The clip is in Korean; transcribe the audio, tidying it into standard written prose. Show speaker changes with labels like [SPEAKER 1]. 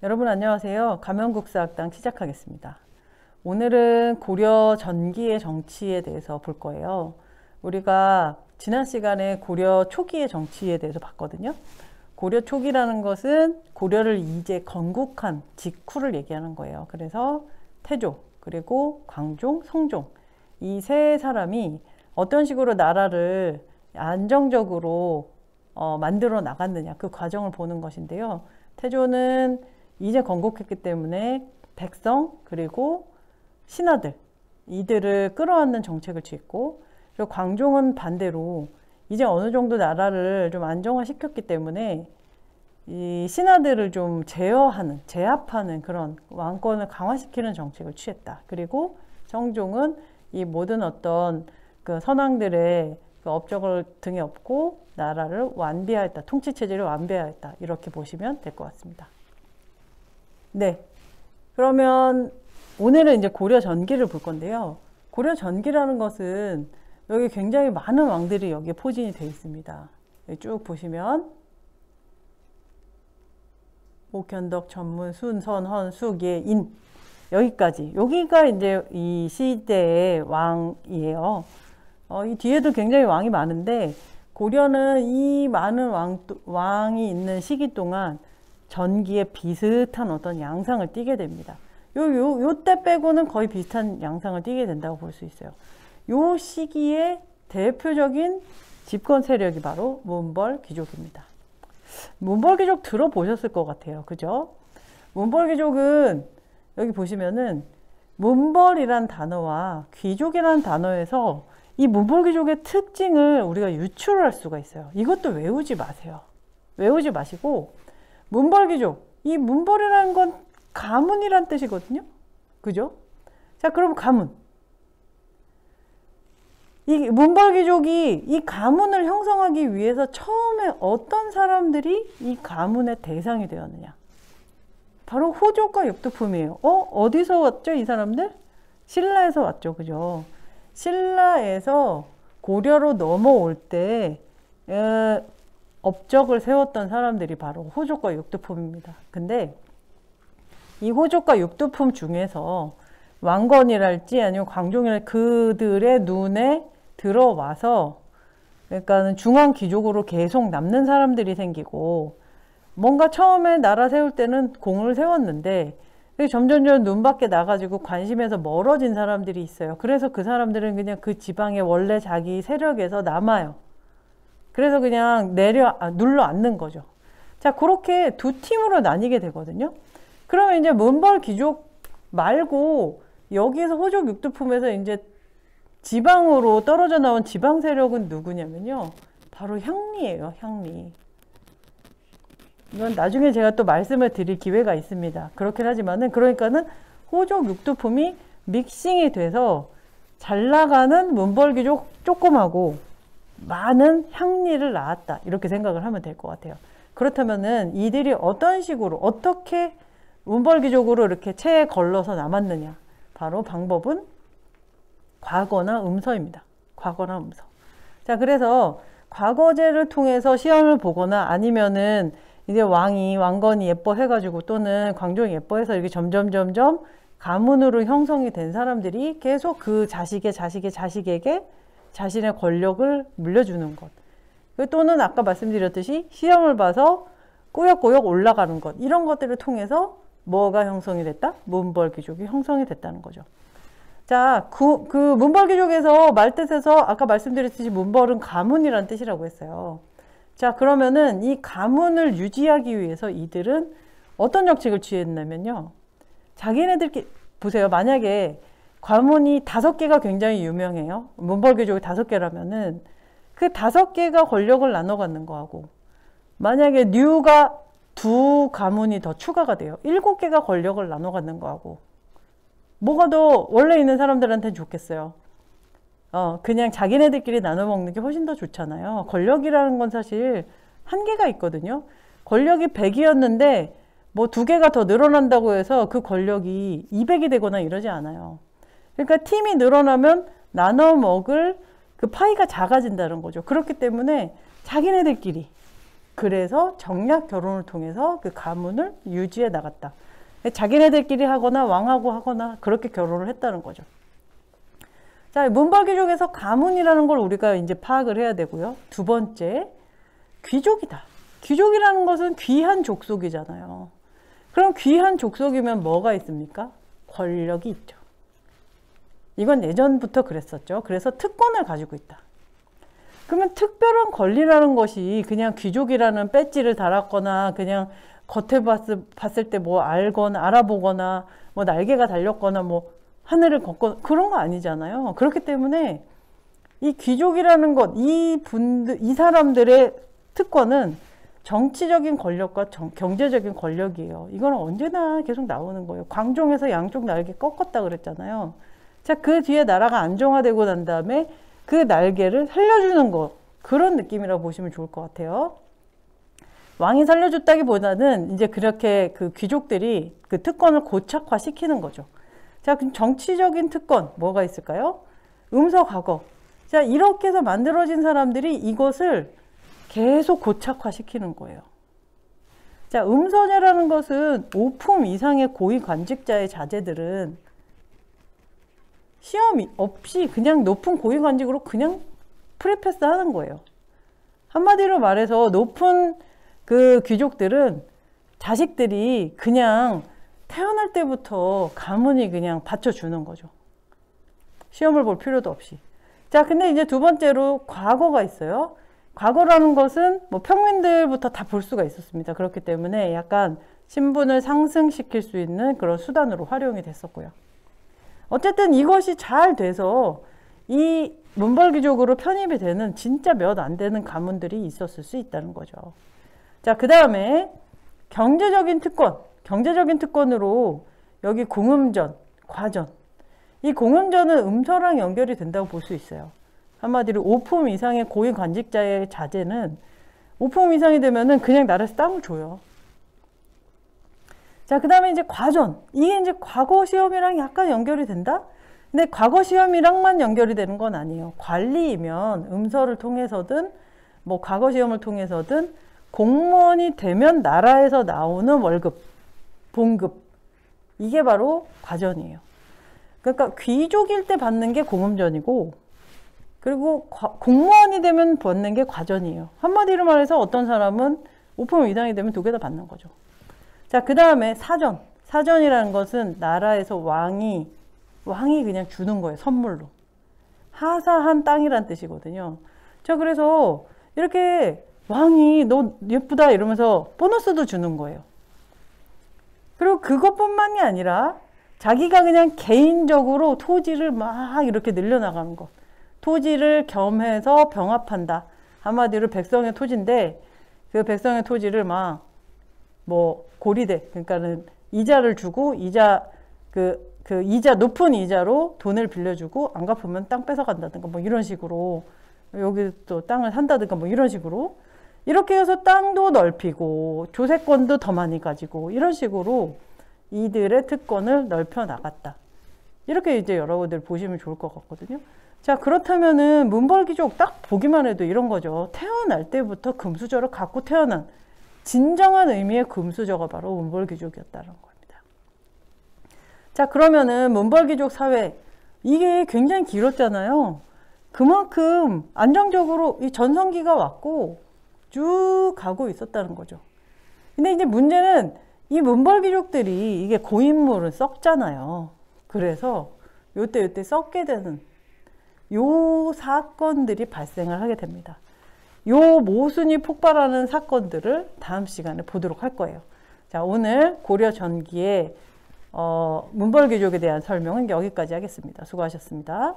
[SPEAKER 1] 여러분 안녕하세요. 가면국사학당 시작하겠습니다. 오늘은 고려 전기의 정치에 대해서 볼 거예요. 우리가 지난 시간에 고려 초기의 정치에 대해서 봤거든요. 고려 초기라는 것은 고려를 이제 건국한 직후를 얘기하는 거예요. 그래서 태조, 그리고 광종, 성종 이 세 사람이 어떤 식으로 나라를 안정적으로 만들어 나갔느냐 그 과정을 보는 것인데요. 태조는 이제 건국했기 때문에 백성 그리고 신하들 이들을 끌어안는 정책을 취했고, 그리고 광종은 반대로 이제 어느 정도 나라를 좀 안정화시켰기 때문에 이 신하들을 좀 제압하는 그런 왕권을 강화시키는 정책을 취했다. 그리고 성종은 이 모든 어떤 그 선왕들의 그 업적을 등에 업고 나라를 완비하였다. 통치 체제를 완비하였다. 이렇게 보시면 될 것 같습니다. 네, 그러면 오늘은 이제 고려 전기를 볼 건데요. 고려 전기라는 것은 여기 굉장히 많은 왕들이 여기에 포진이 되어 있습니다. 쭉 보시면 옥현덕, 전문, 순, 선, 헌, 숙, 예, 인 여기가 이제 이 시대의 왕이에요. 이 뒤에도 굉장히 왕이 많은데 고려는 이 많은 왕이 있는 시기 동안 전기에 비슷한 어떤 양상을 띠게 됩니다. 요때 빼고는 거의 비슷한 양상을 띠게 된다고 볼 수 있어요. 요 시기에 대표적인 집권 세력이 바로 문벌 귀족입니다. 문벌 귀족 들어보셨을 것 같아요. 그죠? 문벌 귀족은 여기 보시면은 문벌이란 단어와 귀족이라는 단어에서 이 문벌 귀족의 특징을 우리가 유출할 수가 있어요. 이것도 외우지 마세요. 외우지 마시고 문벌 귀족, 이 문벌이라는 건 가문이란 뜻이거든요. 그죠? 자, 그럼 가문. 이 문벌 귀족이 이 가문을 형성하기 위해서 처음에 어떤 사람들이 이 가문의 대상이 되었느냐? 바로 호족과 육두품이에요. 어디서 왔죠, 이 사람들? 신라에서 왔죠, 그죠? 신라에서 고려로 넘어올 때 업적을 세웠던 사람들이 바로 호족과 육두품입니다. 근데 이 호족과 육두품 중에서 왕건이랄지 아니면 광종이랄지 그들의 눈에 들어와서 그러니까 중앙 귀족으로 계속 남는 사람들이 생기고, 뭔가 처음에 나라 세울 때는 공을 세웠는데 점점 눈 밖에 나가지고 관심에서 멀어진 사람들이 있어요. 그래서 그 사람들은 그냥 그 지방의 원래 자기 세력에서 남아요. 그래서 그냥 눌러 앉는 거죠. 자, 그렇게 두 팀으로 나뉘게 되거든요. 그러면 이제 문벌 귀족 말고 여기에서 호족 육두품에서 이제 지방으로 떨어져 나온 지방 세력은 누구냐면요. 바로 향리예요, 향리. 이건 나중에 제가 또 말씀을 드릴 기회가 있습니다. 그렇긴 하지만은, 그러니까는 호족 육두품이 믹싱이 돼서 잘 나가는 문벌 귀족 조금하고 많은 향리를 낳았다. 이렇게 생각을 하면 될 것 같아요. 그렇다면은 이들이 어떤 식으로, 어떻게 문벌 귀족으로 이렇게 체에 걸러서 남았느냐. 바로 방법은 과거나 음서입니다. 과거나 음서. 자, 그래서 과거제를 통해서 시험을 보거나 아니면은 이제 왕건이 예뻐해가지고 또는 광종이 예뻐해서 이렇게 점점 가문으로 형성이 된 사람들이 계속 그 자식에게 자신의 권력을 물려주는 것. 또는 아까 말씀드렸듯이 시험을 봐서 꾸역꾸역 올라가는 것. 이런 것들을 통해서 뭐가 형성이 됐다? 문벌 귀족이 형성이 됐다는 거죠. 자, 그 문벌 귀족에서 말뜻에서 아까 말씀드렸듯이 문벌은 가문이란 뜻이라고 했어요. 자, 그러면은 이 가문을 유지하기 위해서 이들은 어떤 정책을 취했냐면요. 자기네들끼리, 보세요. 만약에 가문이 5개가 굉장히 유명해요. 문벌 귀족이 5개라면은 그 5개가 권력을 나눠 갖는 거하고, 만약에 류가 2 가문이 더 추가가 돼요. 7개가 권력을 나눠 갖는 거하고, 뭐가 더 원래 있는 사람들한테는 좋겠어요. 그냥 자기네들끼리 나눠 먹는 게 훨씬 더 좋잖아요. 권력이라는 건 사실 한계가 있거든요. 권력이 100이었는데 뭐 2개가 더 늘어난다고 해서 그 권력이 200이 되거나 이러지 않아요. 그러니까 팀이 늘어나면 나눠 먹을 그 파이가 작아진다는 거죠. 그렇기 때문에 자기네들끼리, 그래서 정략 결혼을 통해서 그 가문을 유지해 나갔다. 자기네들끼리 하거나 왕하고 하거나 그렇게 결혼을 했다는 거죠. 자, 문벌귀족에서 가문이라는 걸 우리가 이제 파악을 해야 되고요. 두 번째, 귀족이다. 귀족이라는 것은 귀한 족속이잖아요. 그럼 귀한 족속이면 뭐가 있습니까? 권력이 있죠. 이건 예전부터 그랬었죠. 그래서 특권을 가지고 있다. 그러면 특별한 권리라는 것이 그냥 귀족이라는 배지를 달았거나 그냥 겉에 봤을 때 뭐 알거나 알아보거나 뭐 날개가 달렸거나 뭐 하늘을 걷거나 그런 거 아니잖아요. 그렇기 때문에 이 귀족이라는 것, 이 사람들의 특권은 정치적인 권력과 경제적인 권력이에요. 이건 언제나 계속 나오는 거예요. 광종에서 양쪽 날개 꺾었다 그랬잖아요. 자, 그 뒤에 나라가 안정화되고 난 다음에 그 날개를 살려주는 것, 그런 느낌이라고 보시면 좋을 것 같아요. 왕이 살려줬다기보다는 이제 그렇게 그 귀족들이 그 특권을 고착화시키는 거죠. 자, 그럼 정치적인 특권 뭐가 있을까요? 음서과거. 자, 이렇게 해서 만들어진 사람들이 이것을 계속 고착화시키는 거예요. 자, 음서녀라는 것은 5품 이상의 고위 관직자의 자제들은 시험 없이 그냥 높은 고위 관직으로 그냥 프리패스 하는 거예요. 한마디로 말해서 높은 그 귀족들은 자식들이 그냥 태어날 때부터 가문이 그냥 받쳐주는 거죠. 시험을 볼 필요도 없이. 자, 근데 이제 두 번째로 과거가 있어요. 과거라는 것은 뭐 평민들부터 다 볼 수가 있었습니다. 그렇기 때문에 약간 신분을 상승시킬 수 있는 그런 수단으로 활용이 됐었고요. 어쨌든 이것이 잘 돼서 이 문벌귀족으로 편입이 되는 진짜 몇 안 되는 가문들이 있었을 수 있다는 거죠. 자, 그 다음에 경제적인 특권. 경제적인 특권으로 여기 공음전, 과전. 이 공음전은 음서랑 연결이 된다고 볼 수 있어요. 한마디로 5품 이상의 고위 관직자의 자제는 5품 이상이 되면은 그냥 나라에서 땅을 줘요. 자, 그 다음에 이제 과전. 이게 이제 과거 시험이랑 약간 연결이 된다? 근데 과거 시험이랑만 연결이 되는 건 아니에요. 관리이면 음서를 통해서든 뭐 과거 시험을 통해서든 공무원이 되면 나라에서 나오는 월급, 봉급. 이게 바로 과전이에요. 그러니까 귀족일 때 받는 게 공음전이고 그리고 공무원이 되면 받는 게 과전이에요. 한마디로 말해서 어떤 사람은 5품 이상이 되면 두 개 다 받는 거죠. 자, 그 다음에 사전. 사전이라는 것은 나라에서 왕이 그냥 주는 거예요. 선물로. 하사한 땅이란 뜻이거든요. 자, 그래서 이렇게 왕이 너 예쁘다 이러면서 보너스도 주는 거예요. 그리고 그것뿐만이 아니라 자기가 그냥 개인적으로 토지를 막 이렇게 늘려나가는 것. 토지를 겸해서 병합한다. 한마디로 백성의 토지인데 그 백성의 토지를 막 뭐 고리대, 그러니까는 이자를 주고 이자 이자 높은 이자로 돈을 빌려주고 안 갚으면 땅 뺏어간다든가 뭐 이런 식으로 여기 또 땅을 산다든가 뭐 이런 식으로 이렇게 해서 땅도 넓히고 조세권도 더 많이 가지고 이런 식으로 이들의 특권을 넓혀 나갔다. 이렇게 이제 여러분들 보시면 좋을 것 같거든요. 자, 그렇다면은 문벌귀족 딱 보기만 해도 이런 거죠. 태어날 때부터 금수저를 갖고 태어난 진정한 의미의 금수저가 바로 문벌귀족이었다는 겁니다. 자, 그러면은 문벌귀족 사회 이게 굉장히 길었잖아요. 그만큼 안정적으로 이 전성기가 왔고 쭉 가고 있었다는 거죠. 근데 이제 문제는 이 문벌귀족들이 이게 고인물은 썩잖아요. 그래서 요때 썩게 되는 요 사건들이 발생을 하게 됩니다. 요 모순이 폭발하는 사건들을 다음 시간에 보도록 할 거예요. 자, 오늘 고려 전기의 문벌귀족에 대한 설명은 여기까지 하겠습니다. 수고하셨습니다.